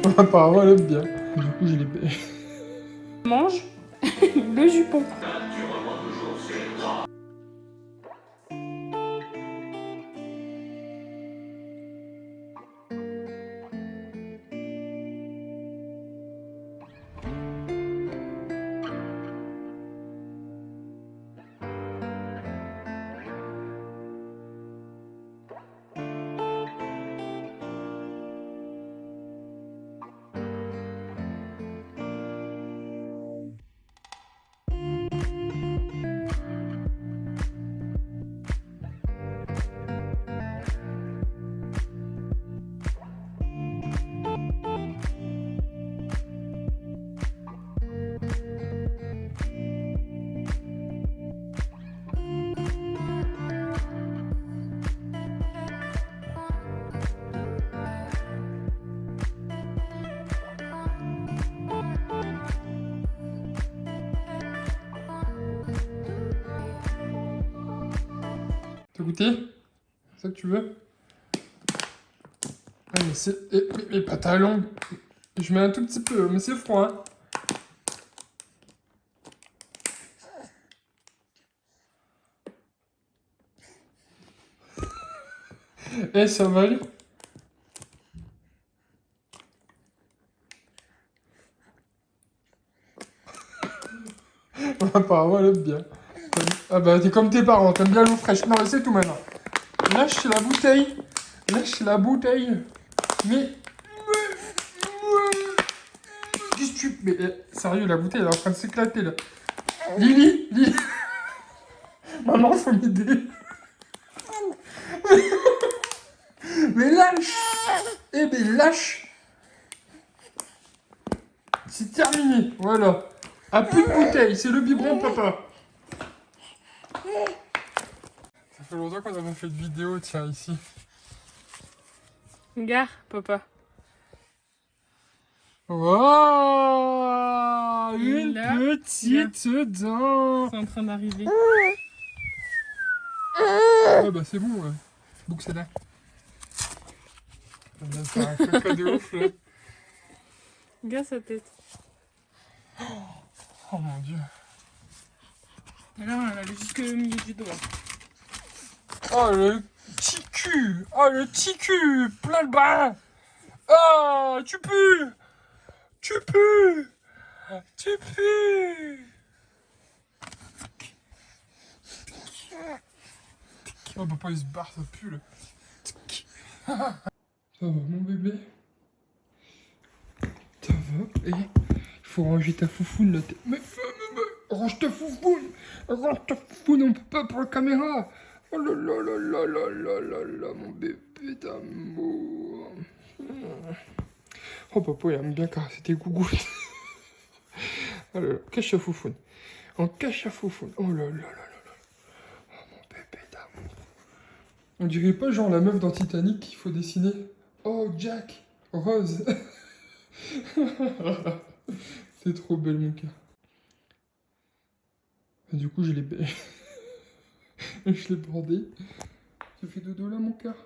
Apparemment, elle aime bien. Du coup, je l'ai... Mange le jupon. T'as goûté? C'est ça que tu veux? Ah, mais c'est... Mais pas ta langue. Je mets un tout petit peu, mais c'est froid, hein. Eh, ça va aller? Apparemment, elle aime bien. Ah bah, t'es comme tes parents, t'aimes bien l'eau fraîche. Non, mais c'est tout maintenant. Lâche la bouteille. Lâche la bouteille. Mais... Qu'est-ce que tu... Mais sérieux, la bouteille, elle est en train de s'éclater, là. Lily, Lily. Maman, faut m'aider. Mais lâche. Eh mais lâche. C'est terminé, voilà. Ah, plus de bouteille, c'est le biberon, papa. Ça fait longtemps qu'on n'a pas fait de vidéo, tiens, ici. Regarde, papa. Waouh, une Là, petite dent. C'est en train d'arriver. Ah bah c'est bon, ouais. Bouc, c'est là. On vient de faire un caca de ouf, là. Regarde sa tête. Oh mon dieu. Et là, on a jusqu'au milieu du doigt. Oh le petit cul. Oh le petit cul. Plein de bain. Oh, tu pues. Tu pues. Tu pues. Oh papa il se barre, ça pue là. Ça va mon bébé? Ça va? Et il faut ranger ta foufoune là. Mais range ta foufoune. Range ta foufoune, on peut pas pour la caméra. Oh là là là là là là là là mon bébé d'amour. Oh papa il aime bien caresser tes gougouttes. Oh là là, cache ta foufoune. On cache ta foufoune. Oh là là là là là. Oh mon bébé d'amour. On dirait pas genre la meuf dans Titanic qu'il faut dessiner. Oh Jack, Rose. C'est trop belle mon cœur. Et du coup je l'ai je l'ai bordé. Tu fais dodo là mon cœur.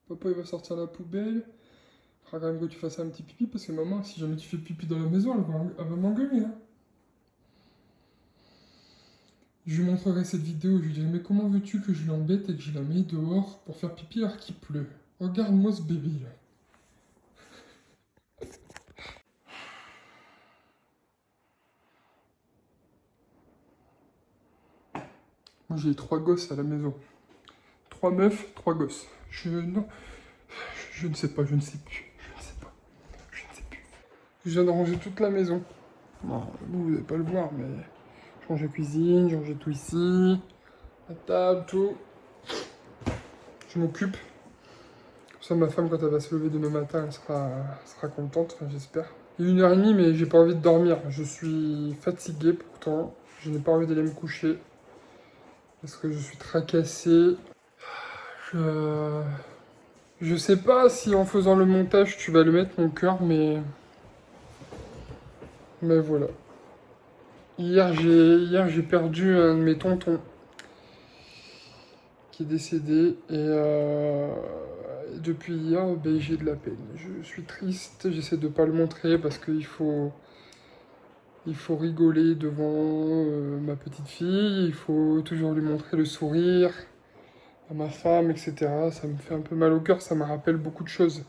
Papa il va sortir la poubelle. Il faudra quand même que tu fasses un petit pipi parce que maman si jamais tu fais pipi dans la maison elle va m'engueuler hein. Je lui montrerai cette vidéo, je lui dirai mais comment veux-tu que je l'embête et que je la mets dehors pour faire pipi alors qu'il pleut? Regarde-moi ce bébé là. Moi j'ai 3 gosses à la maison. 3 meufs, 3 gosses. Non, je ne sais pas, je ne sais plus. Je ne sais pas. Je ne sais plus. Je viens de ranger toute la maison. Bon, vous n'allez pas le voir, mais je range la cuisine, je range tout ici. La table, tout. Je m'occupe. Comme ça, ma femme, quand elle va se lever demain matin, elle sera contente, enfin, j'espère. Il est 1h30, mais j'ai pas envie de dormir. Je suis fatigué pourtant. Je n'ai pas envie d'aller me coucher. Parce que je suis tracassé. Je sais pas si en faisant le montage tu vas le mettre mon cœur, mais voilà. Hier j'ai perdu un de mes tontons qui est décédé Depuis hier, ben, j'ai de la peine. Je suis triste, j'essaie de pas le montrer parce il faut rigoler devant ma petite fille, il faut toujours lui montrer le sourire à ma femme, etc. Ça me fait un peu mal au cœur, ça me rappelle beaucoup de choses.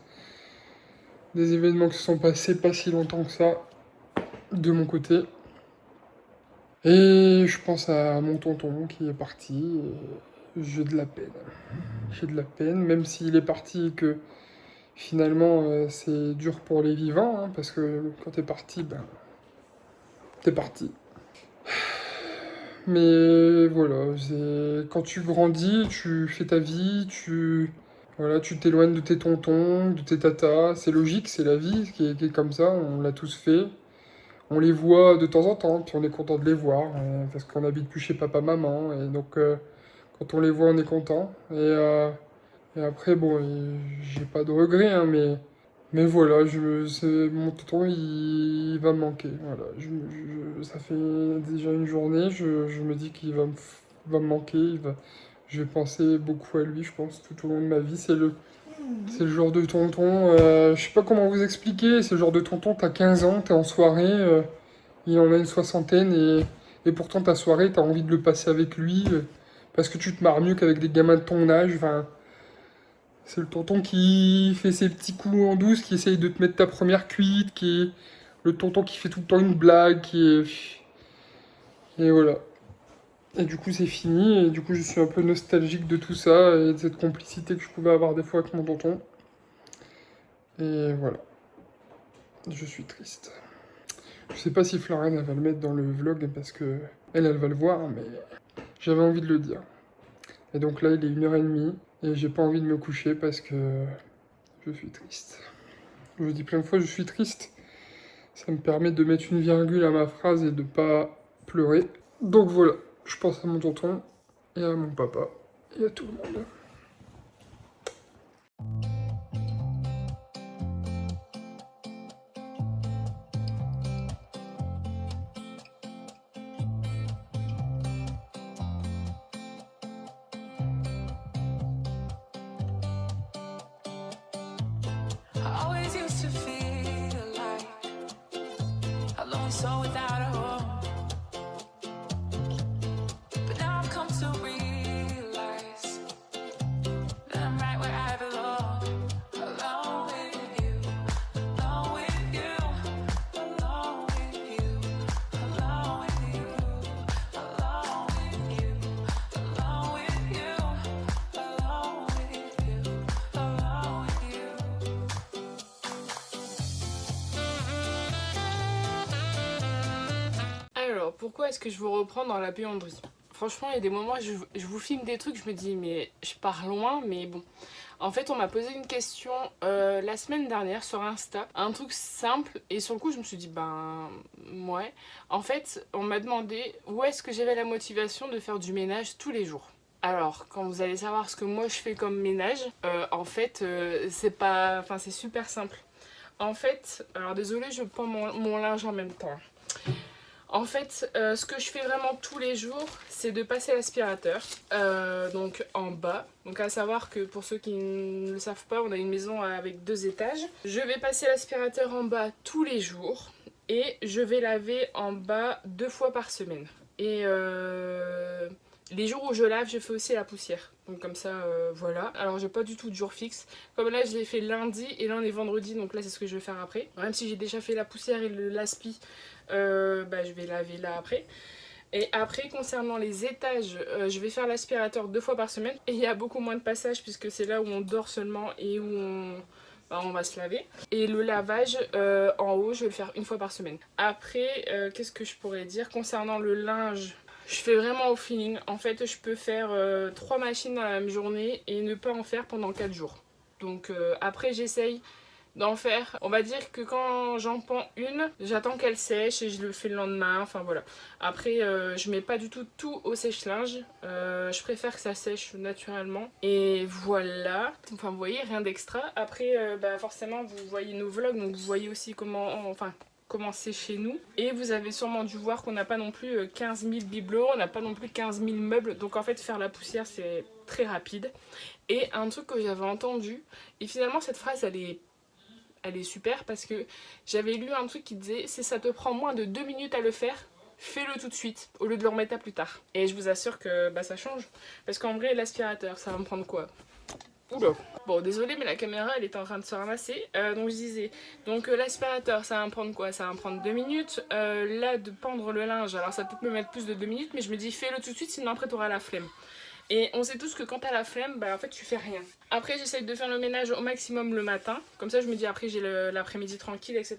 Des événements qui se sont passés pas si longtemps que ça, de mon côté. Et je pense à mon tonton qui est parti. Et j'ai de la peine. J'ai de la peine, même s'il est parti et que finalement c'est dur pour les vivants, hein, parce que quand t'es parti, ben t'es parti. Mais voilà, quand tu grandis, tu fais ta vie, voilà, tu t'éloignes de tes tontons, de tes tatas. C'est logique, c'est la vie qui est comme ça, on l'a tous fait. On les voit de temps en temps, puis on est content de les voir, parce qu'on n'habite plus chez papa-maman, et donc quand on les voit, on est content. Et après, bon, j'ai pas de regrets, hein, mais voilà, mon tonton, il va me manquer. Voilà, ça fait déjà une journée, je me dis qu'il va me manquer, je vais penser beaucoup à lui, je pense, tout au long de ma vie. C'est le genre de tonton, je sais pas comment vous expliquer, c'est le genre de tonton, t'as 15 ans, t'es en soirée, il en a une soixantaine, et pourtant ta soirée, t'as envie de le passer avec lui, parce que tu te marres mieux qu'avec des gamins de ton âge, enfin... C'est le tonton qui fait ses petits coups en douce, qui essaye de te mettre ta première cuite, qui est le tonton qui fait tout le temps une blague, qui est... Et voilà. Et du coup, c'est fini, et du coup, je suis un peu nostalgique de tout ça, et de cette complicité que je pouvais avoir des fois avec mon tonton. Et voilà. Je suis triste. Je sais pas si Florine, elle va le mettre dans le vlog, parce que elle va le voir, mais j'avais envie de le dire. Et donc là, il est 1h30, et j'ai pas envie de me coucher parce que je suis triste. Je dis plein de fois, je suis triste. Ça me permet de mettre une virgule à ma phrase et de pas pleurer. Donc voilà, je pense à mon tonton et à mon papa et à tout le monde. I always used to feel like a lonely soul without a home. But now I've come to realize that I'm right where I belong. Alone with you, alone with you, alone with you, alone with you, alone with you, alone with you, alone with you, alone with you. Alors, pourquoi est-ce que je vous reprends dans la buanderie? Franchement, il y a des moments où je vous filme des trucs, je me dis, mais je pars loin, mais bon. En fait, on m'a posé une question la semaine dernière sur Insta, un truc simple, et sur le coup, je me suis dit, ben, ouais. En fait, on m'a demandé où est-ce que j'avais la motivation de faire du ménage tous les jours. Alors, quand vous allez savoir ce que moi je fais comme ménage, en fait, c'est pas... Enfin, c'est super simple. En fait, alors désolé, je prends mon linge en même temps. En fait, ce que je fais vraiment tous les jours, c'est de passer l'aspirateur, donc en bas. Donc à savoir que pour ceux qui ne le savent pas, on a une maison avec 2 étages. Je vais passer l'aspirateur en bas tous les jours et je vais laver en bas 2 fois par semaine. Et les jours où je lave, je fais aussi la poussière. Donc comme ça, voilà. Alors j'ai pas du tout de jour fixe. Comme là, je l'ai fait lundi et là on est vendredi, donc là c'est ce que je vais faire après. Même si j'ai déjà fait la poussière et le laspi, je vais laver là après. Et après, concernant les étages, je vais faire l'aspirateur 2 fois par semaine. Et il y a beaucoup moins de passages puisque c'est là où on dort seulement et où on va se laver. Et le lavage en haut, je vais le faire 1 fois par semaine. Après, qu'est-ce que je pourrais dire concernant le linge? Je fais vraiment au feeling. En fait, je peux faire 3 machines dans la même journée et ne pas en faire pendant 4 jours. Donc après, j'essaye d'en faire. On va dire que quand j'en pends une, j'attends qu'elle sèche et je le fais le lendemain. Enfin voilà. Après, je mets pas du tout au sèche-linge. Je préfère que ça sèche naturellement. Et voilà. Enfin, vous voyez, rien d'extra. Après, forcément, vous voyez nos vlogs, donc vous voyez aussi comment c'est chez nous. Et vous avez sûrement dû voir qu'on n'a pas non plus 15 000 bibelots, on n'a pas non plus 15 000 meubles. Donc en fait, faire la poussière, c'est très rapide. Et un truc que j'avais entendu, et finalement cette phrase elle est super parce que j'avais lu un truc qui disait si ça te prend moins de 2 minutes à le faire, fais-le tout de suite au lieu de le remettre à plus tard. Et je vous assure que bah, ça change. Parce qu'en vrai l'aspirateur ça va me prendre quoi? Oula. Bon désolé mais la caméra elle est en train de se ramasser. Donc je disais, donc l'aspirateur ça va me prendre quoi? Ça va me prendre 2 minutes. Là de pendre le linge, alors ça peut me mettre plus de 2 minutes mais je me dis fais-le tout de suite sinon après t'auras la flemme. Et on sait tous que quand t'as la flemme, bah en fait tu fais rien. Après j'essaye de faire le ménage au maximum le matin. Comme ça je me dis après j'ai l'après-midi tranquille, etc.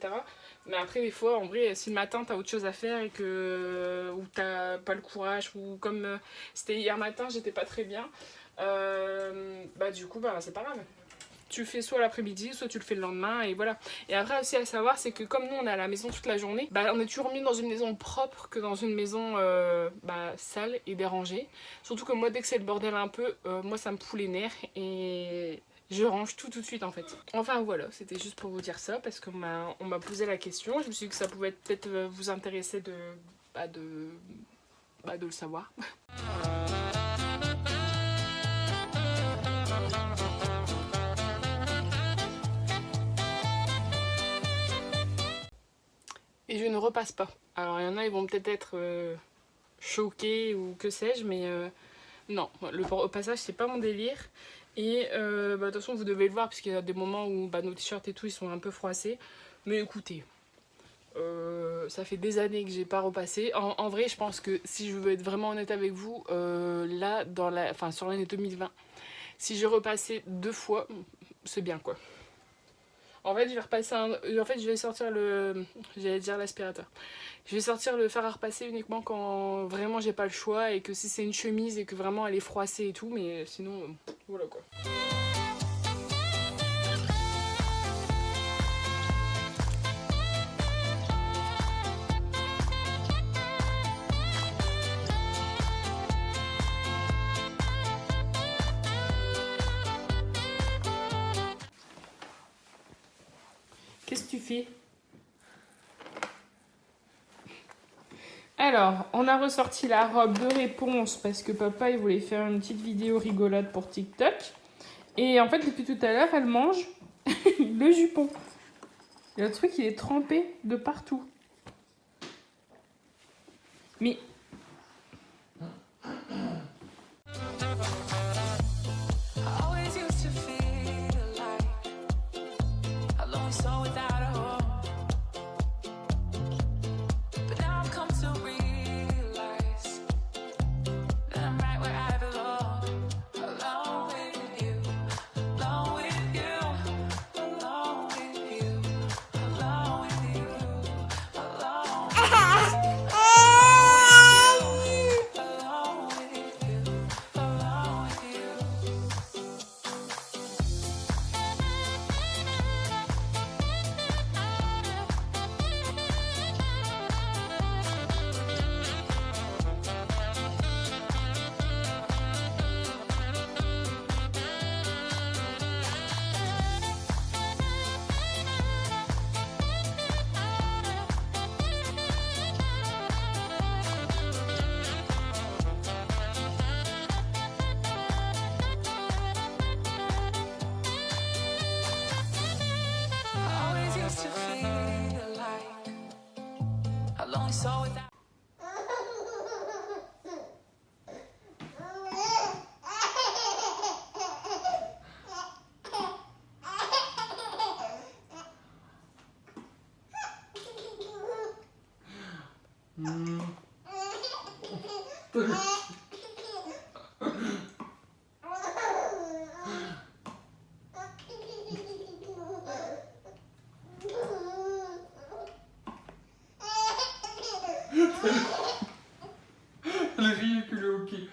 Mais après des fois en vrai si le matin t'as autre chose à faire et que ou t'as pas le courage ou comme c'était hier matin j'étais pas très bien. Bah du coup bah c'est pas grave. Tu le fais soit l'après-midi, soit tu le fais le lendemain et voilà. Et après aussi à savoir c'est que comme nous on est à la maison toute la journée, bah on est toujours mieux dans une maison propre que dans une maison sale et dérangée. Surtout que moi dès que c'est le bordel un peu, moi ça me fout les nerfs et je range tout de suite en fait. Enfin voilà, c'était juste pour vous dire ça parce qu'on m'a posé la question. Je me suis dit que ça pouvait peut-être vous intéresser de le savoir. Et je ne repasse pas. Alors il y en a, ils vont peut-être être choqués ou que sais-je, mais non, le repassage c'est pas mon délire. Et de toute façon vous devez le voir parce qu'il y a des moments où nos t-shirts et tout ils sont un peu froissés. Mais écoutez, ça fait des années que j'ai pas repassé. En vrai je pense que si je veux être vraiment honnête avec vous, là sur l'année 2020, si j'ai repassé 2 fois, c'est bien quoi. En fait, je vais sortir l'aspirateur. Je vais sortir le fer à repasser uniquement quand vraiment j'ai pas le choix et que si c'est une chemise et que vraiment elle est froissée et tout, mais sinon, voilà quoi. Qu'est-ce que tu fais? Alors, on a ressorti la robe de réponse parce que papa il voulait faire une petite vidéo rigolote pour TikTok. Et en fait, depuis tout à l'heure, elle mange le jupon. Et le truc, il est trempé de partout. Mais... I always used to feel like a lonely soul without a home. But now I've come to realize that I'm right where I belong. Alone with you, alone with you, alone with you, alone with you, alone with you, alone with you, alone with you. I always used to feel like a lonely soul without. Elle rit que le hockey.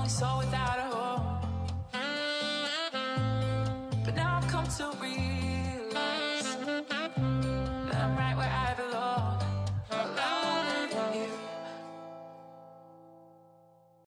lonely soul without